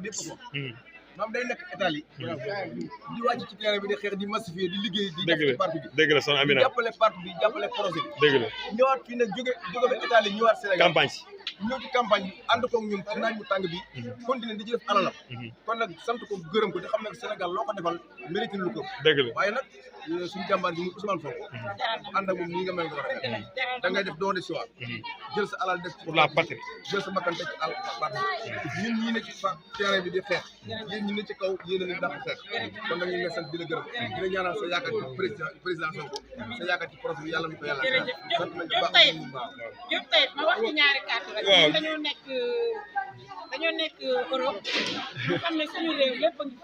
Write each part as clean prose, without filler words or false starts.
diaspora bi yëpp ko maam day nekk Italie di wàcc ci terrain bi di xeex di massifier di liggéey di def ci parti bi dëgg la son Amina jàppale parti bi jàppale projet bi dëgg la ñëwaat fii nag jóge ba Italie ñëwaat Sénégal campagne si ñëw ci campagne bi ànd koog ñun ci naaj bu tàng bi continuer di ci def alalam kon nag sant ko gërëm ko di xam ne Sénégal loo ko defal mérite lu ko dëgg la waaye nag suñu jàmbaar ji muy Ousmane Sonko ànd ak moom nii nga mel ko war a def da ngay def don de soi jël sa alal def pour la patrie jël sa bakkan teg ci àll parti ñun ñii ne ci terrain bi di xeex yéen ñi ne ci kaw yéen a ni dàq xeex kon nag ñu ngi lay sant di la gërëm di la ñaanal sa yaakaar ci président Sonko sa yaakaar ci projet bi yàlla na ko yàlla sant nañ baax Diop tey ma wax ci ñaari kàddu rek dañoo nekk Europe ñu xam ne suñu réew lépp a ngi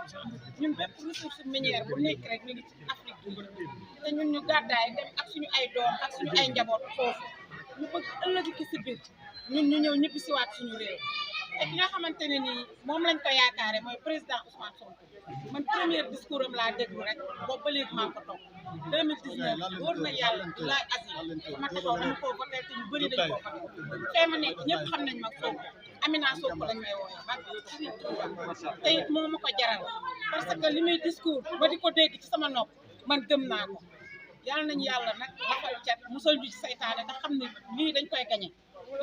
ñun bépp ressource minière bu nekk rek ñu ngi ci Afrique bi te ñun ñu gàddaay dem ak suñu ay doom ak suñu ay njaboot foofu ñu bëgg ëllëg ki si biir ñun ñu ñëw ñibbi siwaat suñu réew te ki nga xamante ne nii moom lañ ko yaakaare mooy président Ousmane Sonko man premier discours am laa déglu rek boobu ba léegi maa ngi ko topp 2019 wóor na yàlla laay asi ma taxaw dama koo voté te ñu bëri dañ koo voté fee ma nekk ñëpp xam nañ ma Sonko Amina Sonko lañ may wooye ba te it moo ma ko jaral parce que li muy discours ba di ko dégg ci sama nopp man gëm naa ko yàlla nañu yàlla nag lafal cat musal ñu ci saytaane te xam ne lii dañ koy gañe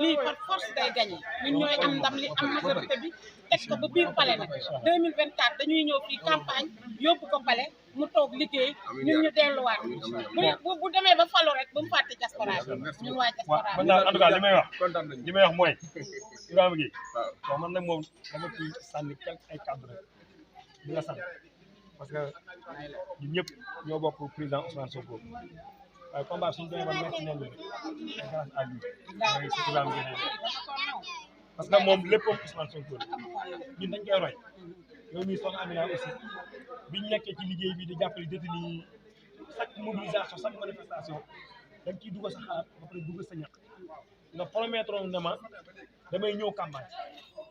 lii par force day gañe ñun ñooy am ndam li am majorité bi teg ko ba biir palais nag 2024 dañuy ñëw fii campagne yóbbu ko palais mu toog liggéey ñun ñu delluwaat bu demee ba falu rek ba mu fàtte diaspora bi ñun waa diaspora man daal en tout cas li may wax mooy Ibrahima Gueye waaw man nag moom dama ci sànni quelque ay cadre rek di la sant parce que ñun ñëpp ñoo bokk président Ousmane Sonko waaye combat suñu demee ba metti nañ rek grâce à lui mooy si Ibrahima Gueye parce que moom léppam Ousmane Sonko ñun dañ koy roy yow mii soxna Amina aussi biñu nekkee ci liggéey bi di jàppale détenu yi chaque mobilisation chaque manifestation dañ ciy dugal sa xalaat ba pare dugal sa ñaq nga promettre ne ma damay ñëw campagne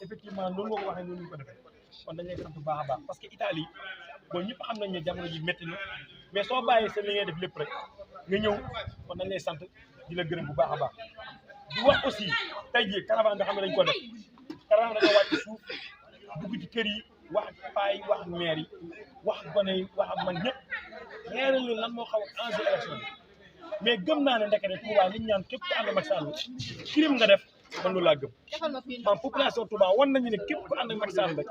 effectivement loolu nga ko waxee noonu ñu ko defee kon dañ lay sant bu baax a baax parce que Italie bon ñëpp xam nañ ne jamono ji métti na mais soo bàyyee sa li ngay def lépp rek nga ñëw kon dañ lay sant di la gërëm bu baax a baax di wax aussi tey jii caravane nga xam ne dañ ko def caravane dañoo wàcc suuf dugg ci kër yi wax ak paa yi wax ak maire yi wax ak gone yi wax ak man ñëpp leeral leen lan moo xaw a enjeu élection bi mais gëm naa ne ndekete Touba liñ ñaan képp ku ànd ak Macky Sall crime nga def man loolu laa gëm man population Touba wan nañu ne képp ku ànd ak Macky Sall rek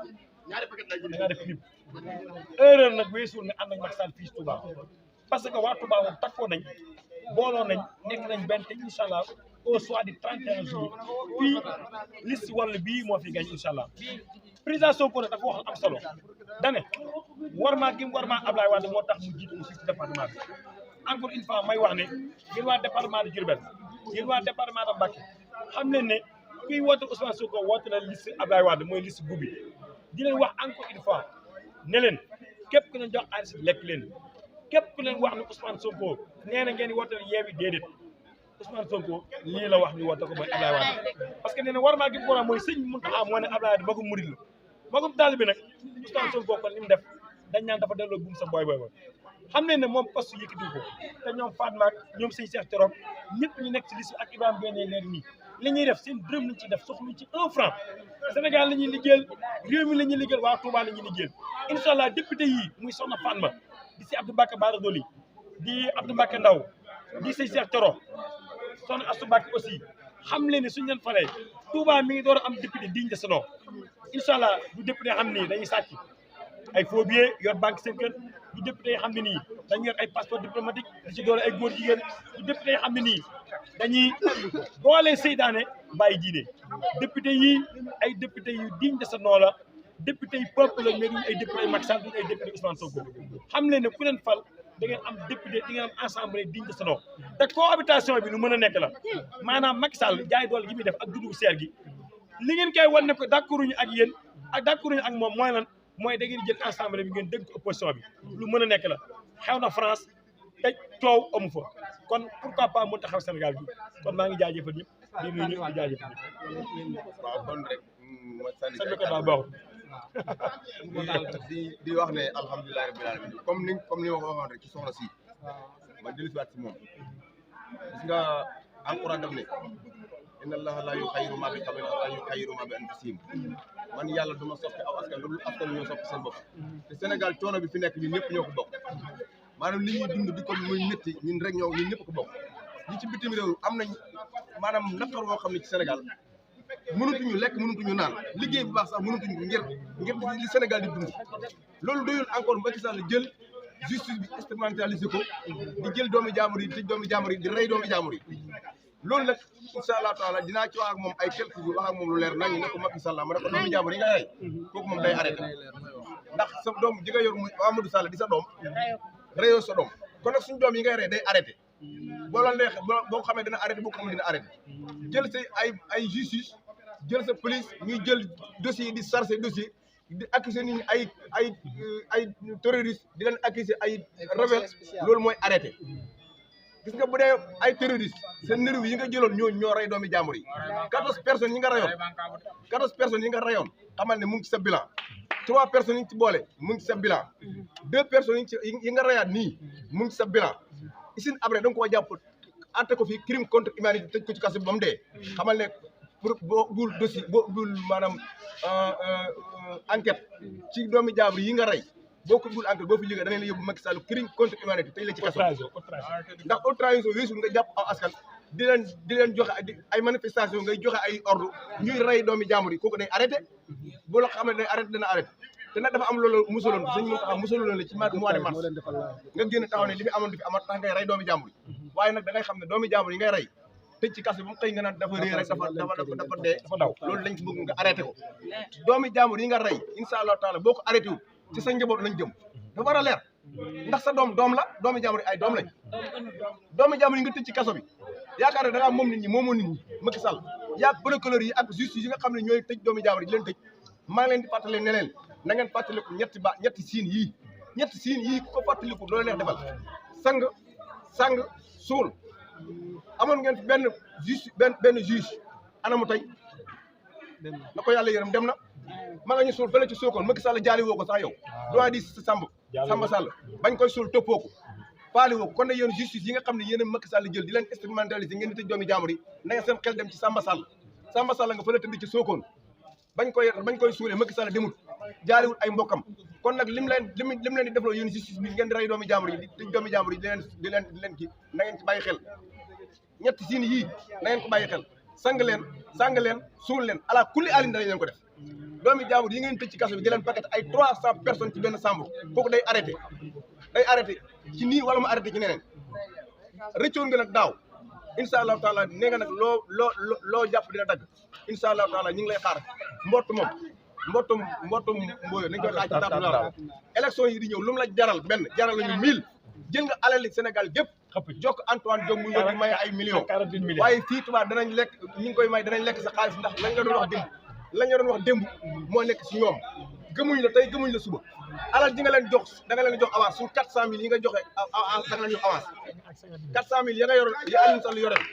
da ngaa def crime erreur nag weesul ne ànd ak Macky Sall fii ci Touba parce que waa Touba moom takkoo nañ booloo nañ nekk nañ benn te incha allah au soir du 31 juillet fii liste wàll bii moo fi gañ incha allah président Sonko nag dafa wax am solo dane warmaa gi warmaa Ablaye Wade moo tax mu jiitu aussi ci département bi encore une fois may wax ne yéen waa département de Diourbel yéen waa département de Mbacké xam leen ne kuy woote Ousmane Sonko woote na liste Ablaye Wade mooy liste bu bi di leen wax encore une fois ne leen képp ku leen jox xaalis lekk leen képp ku leen wax ne Ousmane Sonko nee na ngeen di woote Yewwi déedéet Ousmane Sonko lii la wax ñu woote ko mooy Ablaye Wade parce que nee na warmaa gi mu war a mooy sëñ Mountakha moo ne Ablaye Wade magum murid la magum taalibe bi nag Ousmane Sonko kon li mu def dañ naan dafa delloo buum sa boy xam ne moom poste yëkkati ko te ñoom Fatma ak ñoom sëñ Cheikh Thioro ñëpp ñu nekk ci liste ak Ibrahima Gueye NAYler nii li ñuy def seen dërëm lañ ci def soxluñ ci 1 franc Sénégal la ñuy liggéeyal réew mi la ñuy liggéeyal waa Touba la ñuy liggéeyal incha allah député yii muy soxna Fatma di si Abdou Mbacké Bara Dolly di Abdou Mbacké Ndaw di sëñ Cheikh Thioro soxna Astou Mbacké aussi xam leen ne suñu leen falee Touba mi ngi door a am député digne de ce nom incha allah du député xam ni dañuy sàcc ay faux billets yor banque seen kër du député xam ne nii dañu yor ay passeport diplomatique di ci doole ay góor jigéen du député xam ne nii dañuy boole seytaane bàyyi diine député yi ay député yu digne de ce nom la député yi peuple la mais duñu ay député Macky Sall duñu ay député Ousmane Sonko xam leen ne ku leen fal da ngeen am député di ngeen am assemblée digne de ce nom te cohabitation bi lu mën a nekk la maanaam Macky Sall jaay doole gi muy def ak dundu seer gi li ngeen koy wan ne ko d'accorduñu ak yéen ak d'accorduñu ak moom mooy lan mooy da ngeen jël assemblée bi ngeen dégg ko opposition bi lu mën a nekk la xew na France te coow amu fa kon pourquoi pas mën ta xew Sénégal bi kon maa ngi jaajëfal ñëpp di nuyu ñëpp di jaajëfal ñëpp. waaw kon rek ma sànni sa micro daa baaxul di wax ne alhamdulilah rabbil alamin comme ni ma ko waxoon rek ci soxna si ma dellusiwaat si moom gis nga alquran daf ne inna allaha la yuxayyiru ma bi qawmin hatta yuxayyiru ma bi anfusihim man yàlla duma soppi aw askan loolu askan ñoo soppi seen bopp te Sénégal coono bi fi nekk ñun ñëpp ñoo ko bokk maanaam li ñuy dund di ko muy métti ñun rek ñun ñëpp ko bokk ñi ci bitim réew am nañ maanaam naqar boo xam ne ci Sénégal mënutuñu lekk mënutuñu naan liggéey bu baax sax mënutuñu ngir li Sénégal di dund loolu doyul encore Macky Sall jël justice bi instrumentalisé ko di jël doomi jaamur yi tëj doomi jaamur yi di rey doomi jaamur yi loolu nag incha allah taala dinaa ci wax ak moom ay quelques jours wax ak moom lu leer nañu ne ko Macky Sall ma ne ko doomi jaamur yi nga rey kooku moom day arrêté ndax sa doom ji nga yor muy Amadou Sall di sa doom reyoo sa doom kon nag suñu doom yi ngay rey day arrêté boo la neex boo xamee dina arrêté boo ko xamee dina arrêté jël sa ay justice jël sa police ñuy jël dossiers yi di chargé dossier di accuser nit ñi ay terroristes di leen accuser ay rebelle loolu mooy arrêté gis nga bu dee ay terroristes seen nervi yi nga jëloon ñoo rey doomi jàmbur yi 14 personnes yi nga rayoon 14 personnes yi nga rayoon xamal ne mu ngi ci sa bilan 3 personnes yi ci boole mu ngi ci sa bilan 2 personnes yi nga rayaat nii mu ngi ci sa bilan isin après da nga koo jàpp atte ko fii crime contre humanité tëj ko ci kaso bi ba mu dee xamal ne pour boo bul dossier boo bul maanaam enquête ci doomi jaabur yi nga rey boo ko bul enquête boo fi jógee da ngay la yóbbu Macky Sall crime contre humanité tëj la ci kaso ndax haute trahison weesu nga jàpp aw askan di leen joxe ay manifestation ngay joxe ay ordre ñuy rey doomi jaamur yi kooku day arrêté boo la xam ne day arrêté dana arrêté te nag dafa am loolu musaloon sëñ mo taxaw musaloon la ci mois de mars nga génn taxaw ne li fi amoon di fi amat tax ngay rey doomi jaamur yi waaye nag da ngay xam ne doomi jaamur yi ngay rey tëj ci kaso bi mu xëy nga naan dafa réer rek dafa dee loolu lañ ci bëgg nga arrêté ko doomi jaamur yi nga rey incha allah taala boo ko arrêté wul ci sa njaboot lañ jëm dafa war a leer ndax sa doom la doomi jaamur yi ay doom lañ doomi jaamur yi nga tëj ci kaso bi yaakaar ne da ngaa moom nit ñi moomoo nit ñi Macky Sall yaag procureur yi ak justice yi nga xam ne ñooy tëj doomi jaamur yi di leen tëj maa ngi leen di fàttali ne leen na ngeen fàttaliku ñetti siin yii ku ko fàttaliku loolu neex defal sang suul amoon ngeen fi benn juge anamu tey na ko yàlla yërëm dem na ma nga ñu suul fële ci Sokone Macky Sall jaali woo ko sax yow doit di Samba Sall bañ koy suul toppoo ko faali woo ko kon ne yéen justice yi nga xam ne yéen a Macky Sall jël di leen instrumentaliser ngeen di tëj doomi jaamur yi na ngeen seen xel dem ci Samba Sall nga fële tëdd ci Sokone bañ koy suulee Macky Sall demut jaaliwul ay mbokkam kon nag lim leen di defloo yéen justice bi ngeen di rey doomi jaamur yi di tëj doomi jaamur yi di leen kii na ngeen ci bàyyi xel ñetti siin yii na ngeen ko bàyyi xel sang leen suul leen ala kulli alin danañ leen ko def doomi jaamur yi ngeen tëj ci kaso bi di leen paquet ay 300 personnes ci benn chambre kooku day arrêté ci nii wala mu arrêté ci neneen rëccoon nga nag daaw incha allahu taala nee nga nag loo jàpp dina dagg incha allahu taala ñu ngi lay xaar mbottum mbooyo nañ koy xaar ci taatu la élection yi di ñëw lu mu la jaral lañu 1000 jël nga alali Sénégal gépp jokk Antoine Diome muy di may ay millions waaye fii tubaab danañ lekk ñi ngi koy may danañ lekk sa xaalis ndax lañ nga doon wax démb moo nekk si ñoom gëmuñ la tey gëmuñ la suba alal ji nga leen jox da nga leen jox avance suñ 400000 yi nga joxe da nga leen jox avance 400000 ya nga yoroon ya Aliou Sall yoreel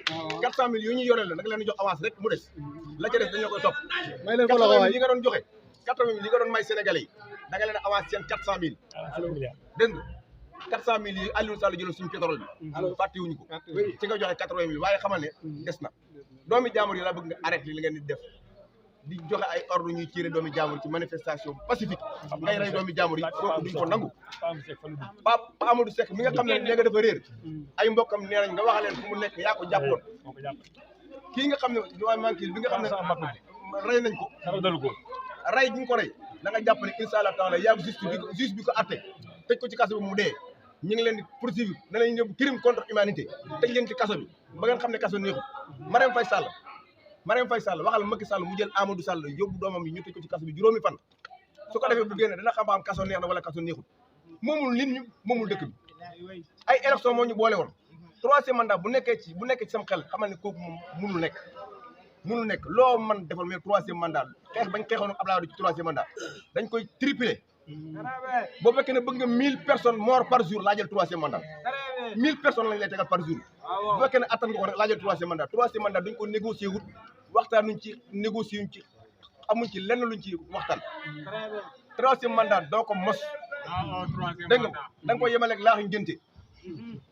400000 yu ñuy yoreel la da nga leen jox avance rek mu des la ca des dañoo koy topp 80 yi nga doon joxe 80 yi nga doon may Sénégalais yi da nga leen avance seen 400000 dégg nga 400000 yi Aliou Sall jëloon suñu pétrole bi fàttewuñu ko ci nga joxe 80000 waaye xamal ne des na doomi jaamur yi la bëgg nga arrêté li ngeen di def di joxe ay ordre ñuy tirer doomi jaamur ci manifestation pacifique ngay rey doomi jaamur yi kooku duñ ko nangu Pape Amadou Seck mi nga xam ne nee nga dafa réer ay mbokkam nee nañ nga wax leen fu mu nekk yaa ko jàppoon kii nga xam ne waa manquil bi nga xam ne rey nañ ko rey gi nga ko rey da nga jàpp ne incha allah taala yaa juge bi ko atte tëj ko ci kaso bi mu dee ñu ngi leen di poursuivre na leen ñëw crime contre humanité tëj leen ci kaso bi ba ngeen xam ne kaso neexul Marème Faye Sall waxal Macky Sall mu jël Amadou Sall yóbbu doomam yi ñu tëj ko ci kaso bi juróomi fan su ko defee bu génne dana xam kaso neex na wala kaso neexul moomul nit ñi moomul dëkk bi ay élection moo ñu boole woon 3e mandat bu nekkee ci sam xel xamal ne kooku moom mënul nekk loo man defal mais 3e mandat xeex bañ xeexoon ak Abdoulaye Wade ci 3e mandat dañ koy tripler boo fekkee ne bëgg nga 1000 personnes morts par jour laa jël 3e mandat 1000 personnes lañ lay tegal par jour bu fekkee ne attan nga ko rek laa jël 3e mandat dañ ko négocier wut waxtaanuñ ci négocier wuñ ci amuñ ci lenn luñ ci waxtaan 3e mandat doo ko mos dégg nga da nga ko yemaleeg laaxi ngénte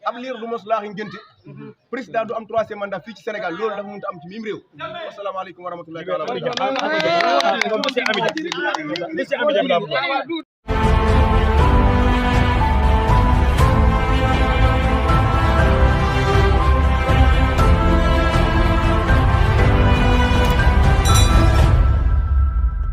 ab liir du mos laaxi ngénte président du am 3e mandat fii ci Sénégal loolu dafa mënut a am ci mim réew wasalaamaaleykum wa rahmatullahi wa barakatuh